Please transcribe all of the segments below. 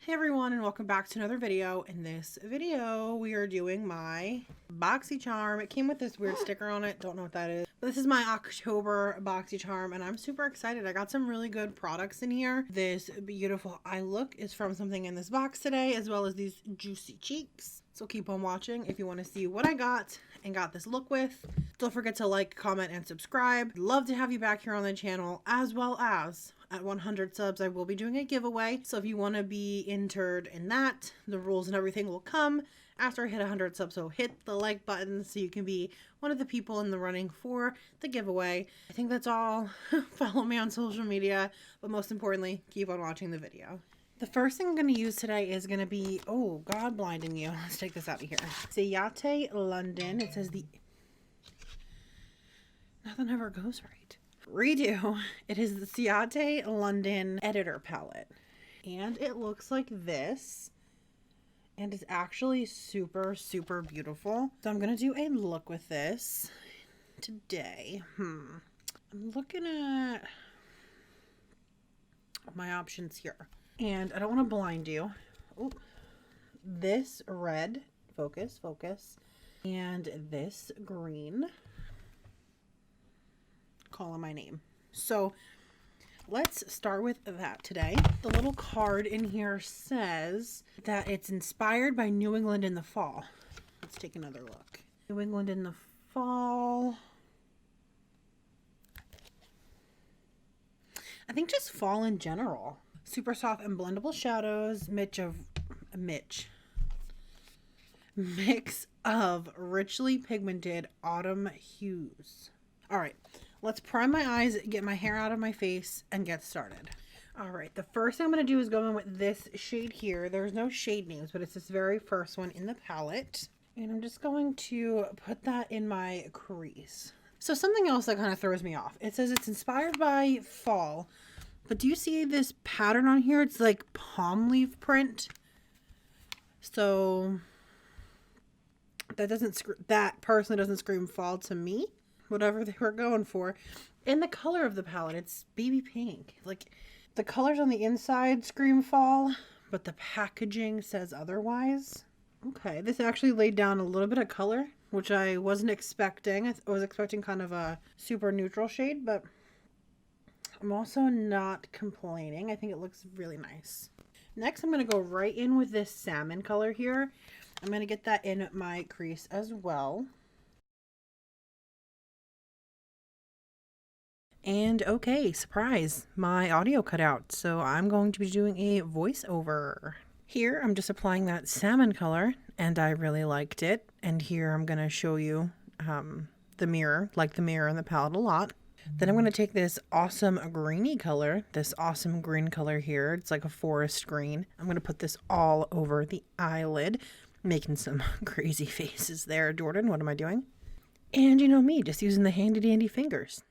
Hey everyone, and welcome back to another video. In this video we are doing my Boxycharm. It came with this weird sticker on it, don't know what that is, but this is my October Boxycharm and I'm super excited. I got some really good products in here. This beautiful eye look is from something in this box today, as well as these juicy cheeks. So keep on watching if you want to see what I got and got this look with. Don't forget to like, comment, and subscribe. Love to have you back here on the channel, as well as at 100 subs I will be doing a giveaway. So if you want to be entered in that, the rules and everything will come after I hit 100 subs. So hit the like button so you can be one of the people in the running for the giveaway. I think that's all. Follow me on social media, but most importantly, keep on watching the video. The first thing I'm going to use today is going to be, oh, God blinding you. Let's take this out of here. Ciate London. It says the... Nothing ever goes right. Redo. It is the Ciate London Editor Palette. And it looks like this. And it's actually super, super beautiful. So I'm going to do a look with this today. I'm looking at my options here. And I don't want to blind you. Oh, this red, focus, and this green, calling my name. So let's start with that today. The little card in here says that it's inspired by New England in the fall. Let's take another look. New England in the fall. I think just fall in general. Super soft and blendable shadows, mix of richly pigmented autumn hues. All right, let's prime my eyes, get my hair out of my face, and get started. All right, the first thing I'm going to do is go in with this shade here. There's no shade names, but it's this very first one in the palette. And I'm just going to put that in my crease. So something else that kind of throws me off. It says it's inspired by fall. But do you see this pattern on here? It's like palm leaf print. So that personally doesn't scream fall to me. Whatever they were going for. And the color of the palette, it's baby pink. Like the colors on the inside scream fall, but the packaging says otherwise. Okay, this actually laid down a little bit of color, which I wasn't expecting. I was expecting kind of a super neutral shade, but I'm also not complaining. I think it looks really nice. Next, I'm going to go right in with this salmon color here. I'm going to get that in my crease as well. And okay, surprise, my audio cut out. So I'm going to be doing a voiceover. Here, I'm just applying that salmon color, and I really liked it. And here I'm going to show you the mirror, like the mirror in the palette a lot. Then I'm going to take this awesome greeny color, this awesome green color here. It's like a forest green. I'm going to put this all over the eyelid, making some crazy faces there. Jordan, what am I doing? And you know me, just using the handy dandy fingers.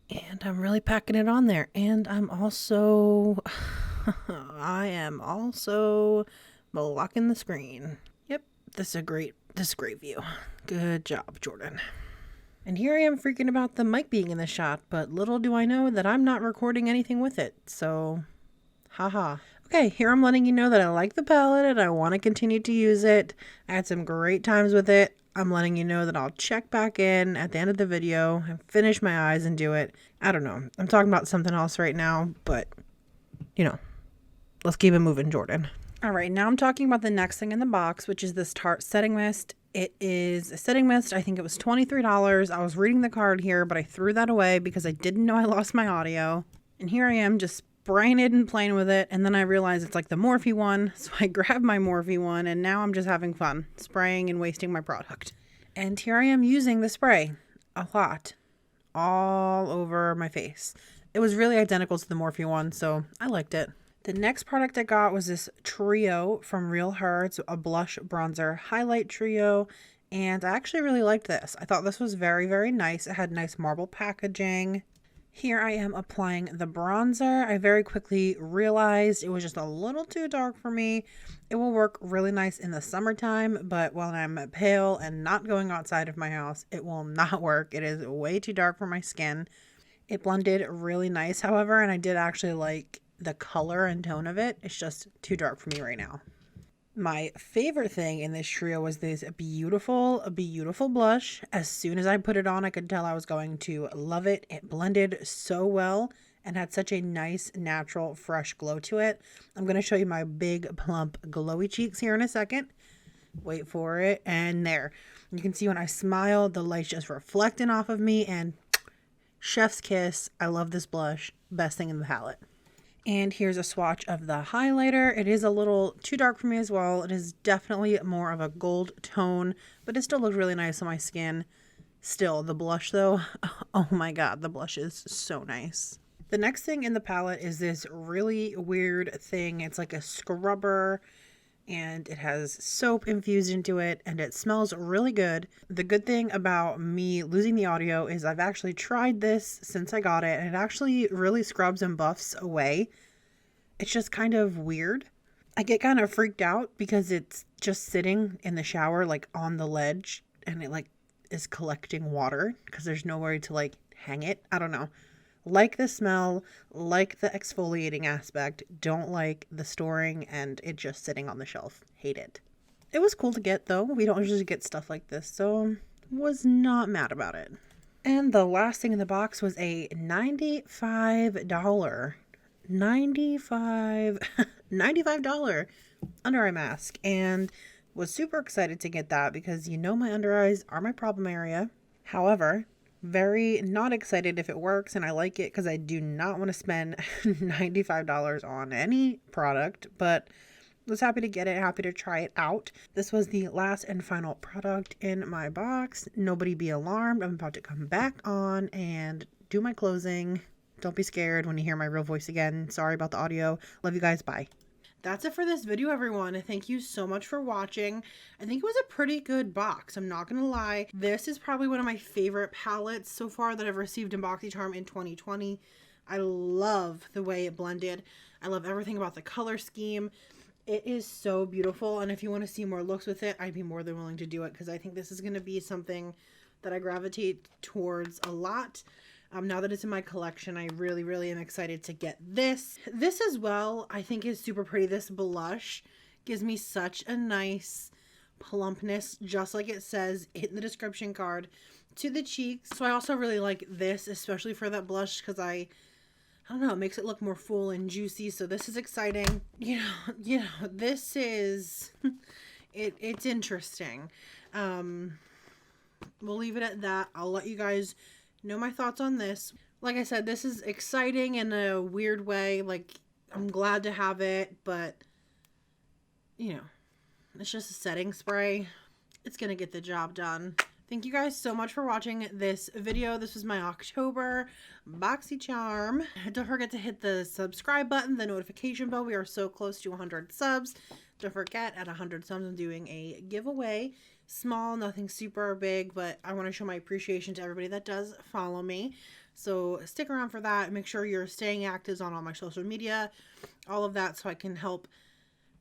And I'm really packing it on there. And I'm also, I am also blocking the screen. Yep, this is a great view. Good job, Jordan. And here I am freaking about the mic being in the shot, but little do I know that I'm not recording anything with it. So, haha. Okay, here I'm letting you know that I like the palette and I want to continue to use it. I had some great times with it. I'm letting you know that I'll check back in at the end of the video and finish my eyes and do it. I don't know. I'm talking about something else right now, but, you know, let's keep it moving, Jordan. All right, now I'm talking about the next thing in the box, which is this Tarte setting mist. It is a setting mist. I think it was $23. I was reading the card here, but I threw that away because I didn't know I lost my audio. And here I am just spraying it and playing with it. And then I realized it's like the Morphe one. So I grabbed my Morphe one and now I'm just having fun spraying and wasting my product. And here I am using the spray a lot all over my face. It was really identical to the Morphe one, so I liked it. The next product I got was this trio from Real Her. It's a blush bronzer highlight trio, and I actually really liked this. I thought this was very, very nice. It had nice marble packaging. Here I am applying the bronzer. I very quickly realized it was just a little too dark for me. It will work really nice in the summertime, but when I'm pale and not going outside of my house, it will not work. It is way too dark for my skin. It blended really nice, however, and I did actually like the color and tone of it. It's just too dark for me right now. My favorite thing in this trio was this beautiful, beautiful blush. As soon as I put it on, I could tell I was going to love it. It blended so well and had such a nice, natural, fresh glow to it. I'm going to show you my big, plump, glowy cheeks here in a second. Wait for it. And there. You can see when I smile, the light's just reflecting off of me, and chef's kiss. I love this blush. Best thing in the palette. And here's a swatch of the highlighter. It is a little too dark for me as well. It is definitely more of a gold tone, but it still looks really nice on my skin. Still, the blush though, oh my god, the blush is so nice. The next thing in the palette is this really weird thing. It's like a scrubber, and it has soap infused into it, and it smells really good. The good thing about me losing the audio is I've actually tried this since I got it, and it actually really scrubs and buffs away. It's just kind of weird. I get kind of freaked out because it's just sitting in the shower, like on the ledge, and it like is collecting water because there's nowhere to like hang it. I don't know. Like the smell, like the exfoliating aspect, don't like the storing and it just sitting on the shelf. Hate it. It was cool to get though. We don't usually get stuff like this, so was not mad about it. And the last thing in the box was a $95 under eye mask, and was super excited to get that because you know my under eyes are my problem area. However, very not excited if it works and I like it because I do not want to spend $95 on any product, but was happy to get it, happy to try it out. This was the last and final product in my box. Nobody be alarmed. I'm about to come back on and do my closing. Don't be scared when you hear my real voice again. Sorry about the audio. Love you guys. Bye. That's it for this video, everyone. Thank you so much for watching. I think it was a pretty good box. I'm not going to lie. This is probably one of my favorite palettes so far that I've received in Boxycharm in 2020. I love the way it blended. I love everything about the color scheme. It is so beautiful. And if you want to see more looks with it, I'd be more than willing to do it because I think this is going to be something that I gravitate towards a lot. Now that it's in my collection, I really, really am excited to get this. This as well, I think is super pretty. This blush gives me such a nice plumpness, just like it says in the description card, to the cheeks. So I also really like this, especially for that blush, because I don't know, it makes it look more full and juicy. So this is exciting. You know, this is, it's interesting. We'll leave it at that. I'll let you guys know my thoughts on this. Like I said, this is exciting in a weird way. Like, I'm glad to have it, but you know, it's just a setting spray. It's gonna get the job done. Thank you guys so much for watching this video. This was my October Boxycharm. Don't forget to hit the subscribe button, the notification bell. We are so close to 100 subs. Don't forget, at 100 subs, I'm doing a giveaway. Small, nothing super big, but I want to show my appreciation to everybody that does follow me. So stick around for that. Make sure you're staying active on all my social media, all of that, so I can help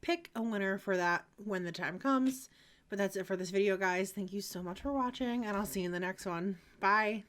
pick a winner for that when the time comes. But that's it for this video, guys. Thank you so much for watching, and I'll see you in the next one. Bye.